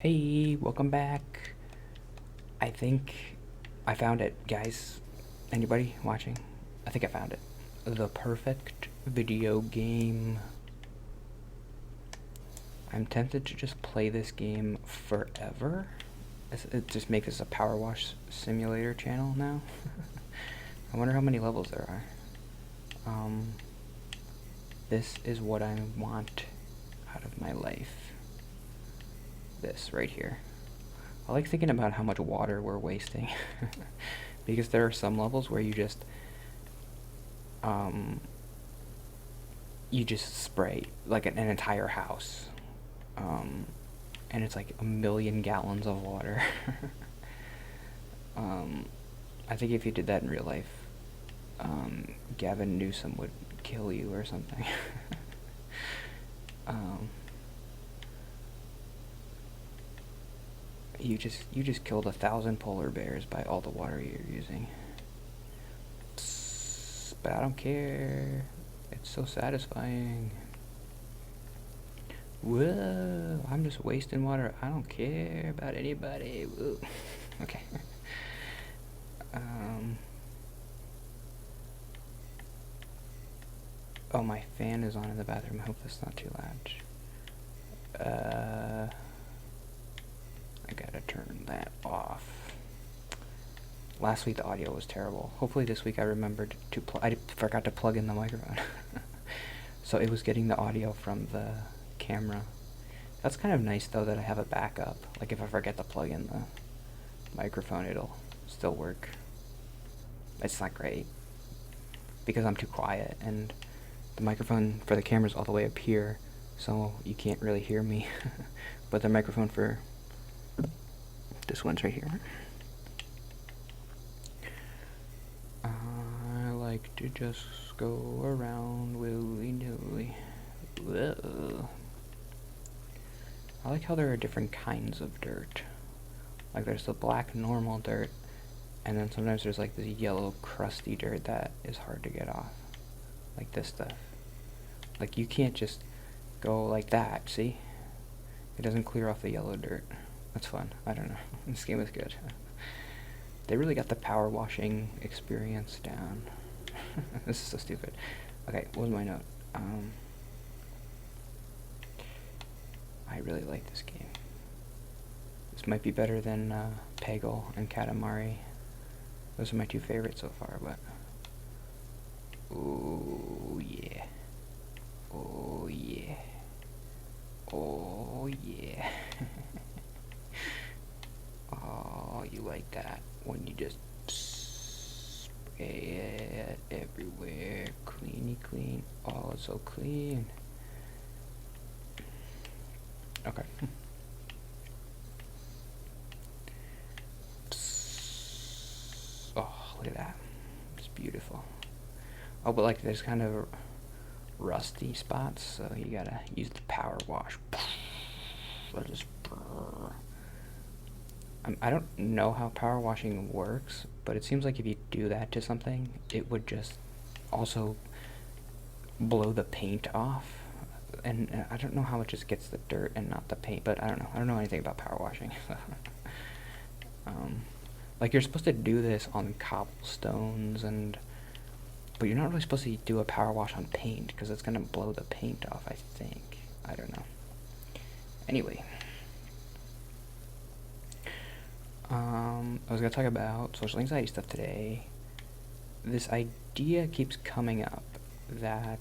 Hey, welcome back. I think I found it, guys. Anybody watching? I think I found it. The perfect video game. I'm tempted to just play this game forever. Just make this a power wash simulator channel now. I wonder how many levels there are. This is what I want out of my life. This right here. I like thinking about how much water we're wasting. Because there are some levels where you just spray like an entire house. And it's like 1,000,000 gallons of water. I think if you did that in real life, Gavin Newsom would kill you or something. You just killed 1,000 polar bears by all the water you're using. But I don't care. It's so satisfying. Whoa, I'm just wasting water. I don't care about anybody. Whoa. Okay. Oh, my fan is on in the bathroom. I hope that's not too loud. I gotta turn that off. Last week the audio was terrible. Hopefully this week I remembered to I forgot to plug in the microphone. So it was getting the audio from the camera. That's kind of nice though that I have a backup. Like if I forget to plug in the microphone, it'll still work. It's not great because I'm too quiet and the microphone for the camera's all the way up here, so you can't really hear me. But the microphone for this one's right here. I like to just go around willy-nilly. Whoa. I like how there are different kinds of dirt. Like there's the black normal dirt, and then sometimes there's like this yellow crusty dirt that is hard to get off. Like this stuff. Like you can't just go like that, see? It doesn't clear off the yellow dirt. That's fun. I don't know. This game is good. They really got the power washing experience down. This is so stupid. Okay, what was my note? I really like this game. This might be better than Peggle and Katamari. Those are my two favorites so far, but... Oh, yeah. Oh, yeah. Oh, yeah. Oh, you like that when you just spray it everywhere. Cleany clean. Oh, it's so clean. Okay. Oh, look at that. It's beautiful. Oh, but like there's kind of rusty spots, so you gotta use the power wash. I don't know how power washing works, but it seems like if you do that to something, it would just also blow the paint off. And I don't know how it just gets the dirt and not the paint, but I don't know. I don't know anything about power washing. Like you're supposed to do this on cobblestones but you're not really supposed to do a power wash on paint because it's gonna blow the paint off, I think. I don't know. Anyway. I was gonna talk about social anxiety stuff today. This idea keeps coming up that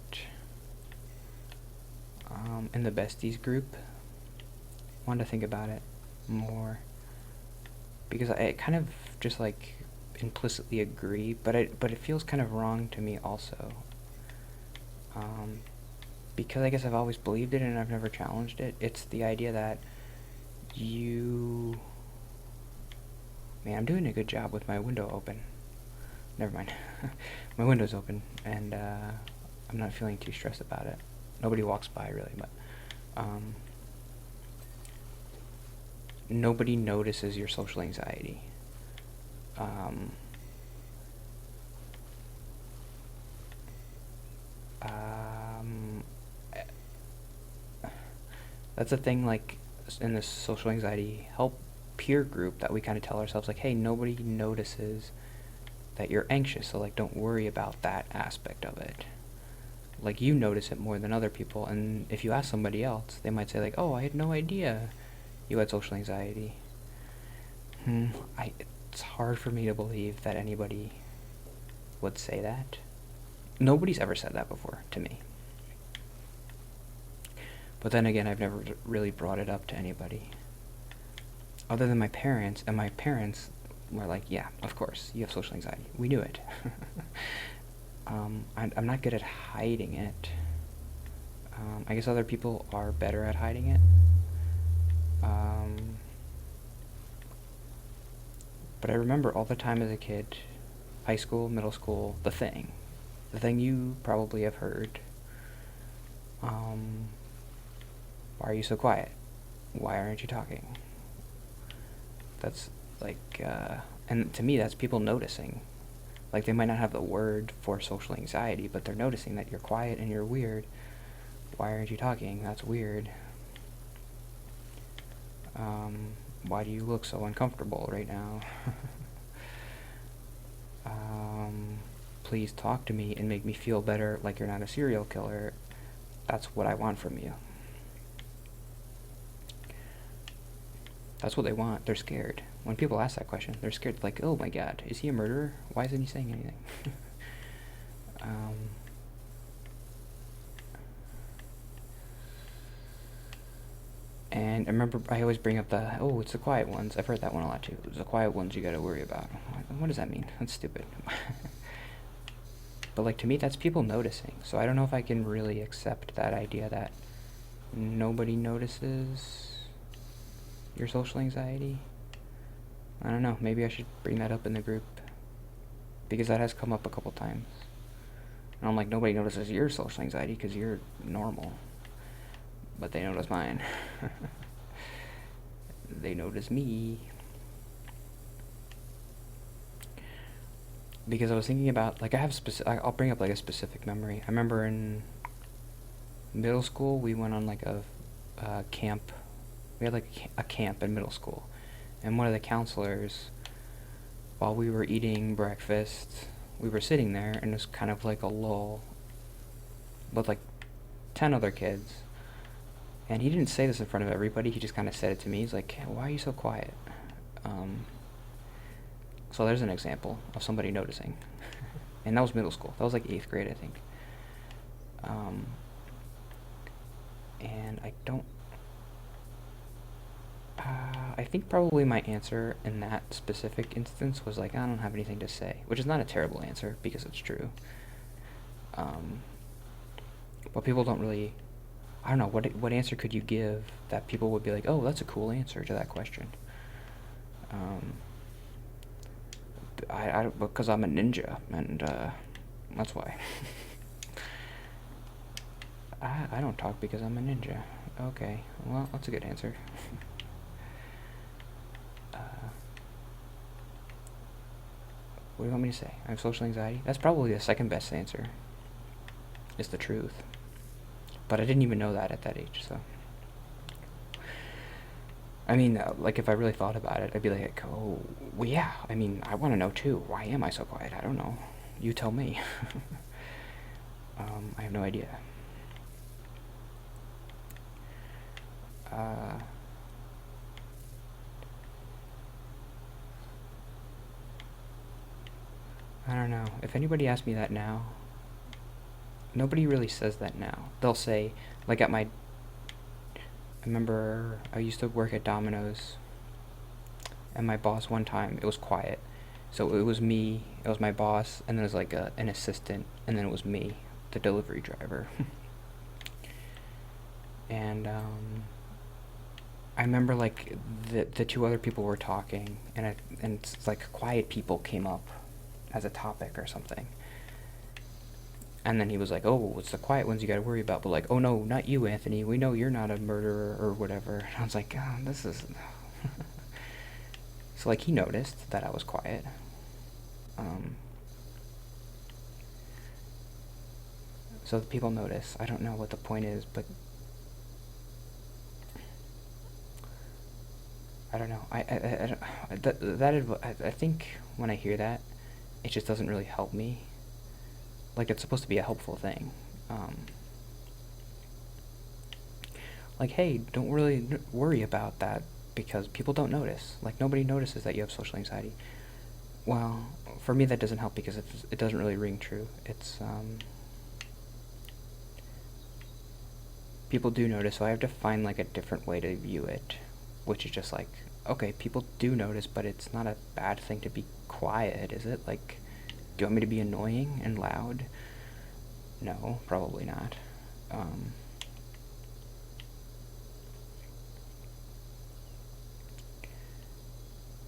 in the besties group, I wanted to think about it more because I kind of just like implicitly agree, but it feels kind of wrong to me also. Because I guess I've always believed it and I've never challenged it. It's the idea that man, I'm doing a good job with my window open. Never mind. My window's open and I'm not feeling too stressed about it. Nobody walks by really, but nobody notices your social anxiety. That's a thing, like, in this social anxiety help peer group that we kind of tell ourselves like, hey, nobody notices that you're anxious, so like don't worry about that aspect of it. Like you notice it more than other people, and if you ask somebody else, they might say like, oh, I had no idea you had social anxiety. It's hard for me to believe that anybody would say that. Nobody's ever said that before to me. But then again, I've never really brought it up to anybody other than my parents, and my parents were like, yeah, of course, you have social anxiety. We knew it. I'm not good at hiding it. I guess other people are better at hiding it. But I remember all the time as a kid, high school, middle school, the thing you probably have heard. Why are you so quiet? Why aren't you talking? That's like, and to me, that's people noticing. Like, they might not have the word for social anxiety, but they're noticing that you're quiet and you're weird. Why aren't you talking? That's weird. Why do you look so uncomfortable right now? Please talk to me and make me feel better like you're not a serial killer. That's what I want from you. That's what they want. They're scared. When people ask that question, they're scared. Like, oh my god, is he a murderer? Why isn't he saying anything? And I remember I always bring up it's the quiet ones. I've heard that one a lot too. It's the quiet ones you gotta worry about. What does that mean? That's stupid. But like, to me, that's people noticing. So I don't know if I can really accept that idea that nobody notices your social anxiety. I don't know. Maybe I should bring that up in the group, because that has come up a couple times. And I'm like, nobody notices your social anxiety because you're normal. But they notice mine. They notice me. Because I was thinking about, like, I'll bring up like a specific memory. I remember in middle school, we went on like a camp. We had like a camp in middle school. And one of the counselors, while we were eating breakfast, we were sitting there, and it was kind of like a lull with like 10 other kids. And he didn't say this in front of everybody, he just kind of said it to me. He's like, hey, why are you so quiet? So there's an example of somebody noticing. And that was middle school. That was like 8th grade, I think. And I don't... I think probably my answer in that specific instance was like, I don't have anything to say. Which is not a terrible answer, because it's true. But people don't really... I don't know, what answer could you give that people would be like, oh, that's a cool answer to that question? Because I'm a ninja, and that's why. I don't talk because I'm a ninja. Okay, well, that's a good answer. What do you want me to say? I have social anxiety? That's probably the second best answer. It's the truth. But I didn't even know that at that age, so... I mean, like, if I really thought about it, I'd be like, oh, well, yeah, I mean, I want to know, too. Why am I so quiet? I don't know. You tell me. I have no idea. I don't know. If anybody asks me that now, nobody really says that now. They'll say, like I remember I used to work at Domino's, and my boss one time, it was quiet. So it was me, it was my boss, and then it was like an assistant, and then it was me, the delivery driver. And I remember like the two other people were talking, and it's like quiet people came up as a topic or something. And then he was like, oh, it's the quiet ones you gotta worry about. But like, oh no, not you, Anthony. We know you're not a murderer or whatever. And I was like, oh, this is... So like, he noticed that I was quiet. So people notice. I don't know what the point is, but... I don't know. I don't, I think when I hear that, it just doesn't really help me. Like, it's supposed to be a helpful thing. Um, like, hey, don't really worry about that because people don't notice. Like, nobody notices that you have social anxiety. Well, for me, that doesn't help because it doesn't really ring true. People do notice, so I have to find like a different way to view it, which is just like, okay, people do notice, but it's not a bad thing to be quiet, is it? Like, do you want me to be annoying and loud? No, probably not. Um,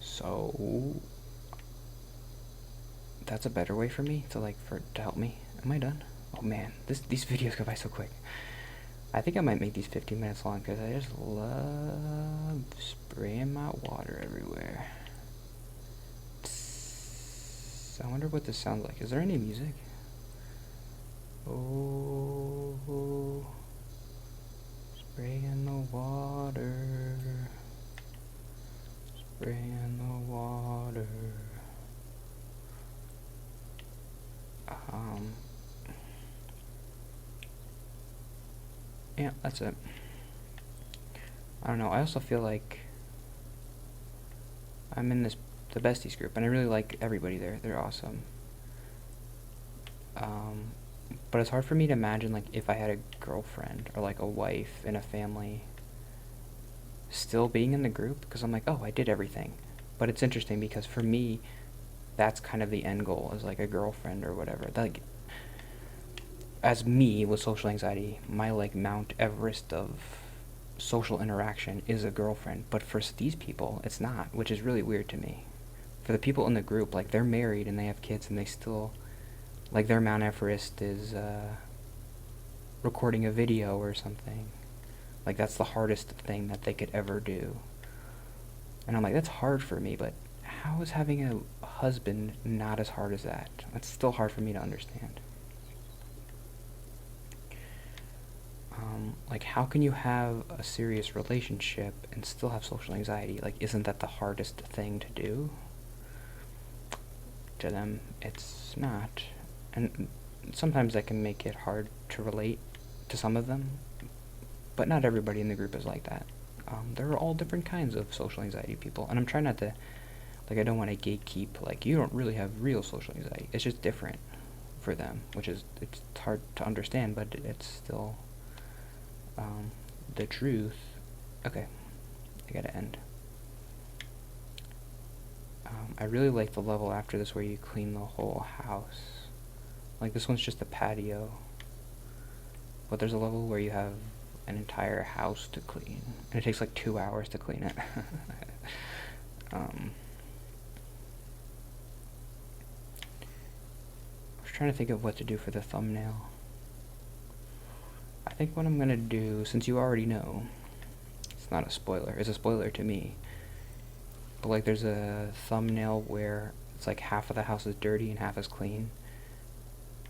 so that's a better way for me to to help me. Am I done? Oh man, these videos go by so quick. I think I might make these 15 minutes long because I just love spraying my water everywhere. I wonder what this sounds like. Is there any music? Oh, spraying the water, spraying the water. Yeah, that's it. I don't know. I also feel like I'm in the besties group, and I really like everybody there. They're awesome. Um, but it's hard for me to imagine like if I had a girlfriend or like a wife in a family still being in the group because I'm like, oh, I did everything. But it's interesting because for me, that's kind of the end goal is like a girlfriend or whatever. Like, as me with social anxiety, my like Mount Everest of social interaction is a girlfriend. But for these people, it's not, which is really weird to me. For the people in the group, like they're married and they have kids and they still, like their Mount Everest is recording a video or something. Like that's the hardest thing that they could ever do. And I'm like, that's hard for me, but how is having a husband not as hard as that? That's still hard for me to understand. Like, how can you have a serious relationship and still have social anxiety? Like, isn't that the hardest thing to do? To them, it's not. And sometimes that can make it hard to relate to some of them, but not everybody in the group is like that. There are all different kinds of social anxiety people, and I'm trying not to, like, I don't want to gatekeep, like, you don't really have real social anxiety. It's just different for them, which is, it's hard to understand, but it's still the truth. Okay, I gotta end. I really like the level after this where you clean the whole house. Like, this one's just a patio, but there's a level where you have an entire house to clean, and it takes like 2 hours to clean it. I was trying to think of what to do for the thumbnail. I think what I'm gonna do, since you already know, it's not a spoiler, it's a spoiler to me, but like there's a thumbnail where it's like half of the house is dirty and half is clean,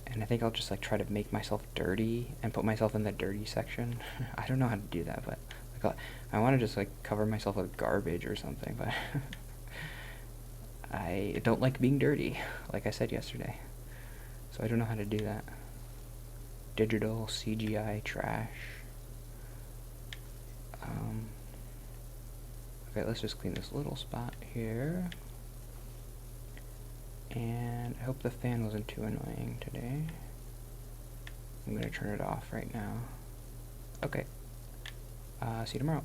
and I think I'll just like try to make myself dirty and put myself in the dirty section. I don't know how to do that, but like I want to just like cover myself with garbage or something, but I don't like being dirty, like I said yesterday, so I don't know how to do that. Digital CGI trash. Okay, let's just clean this little spot here. And I hope the fan wasn't too annoying today. I'm gonna turn it off right now. Okay. See you tomorrow.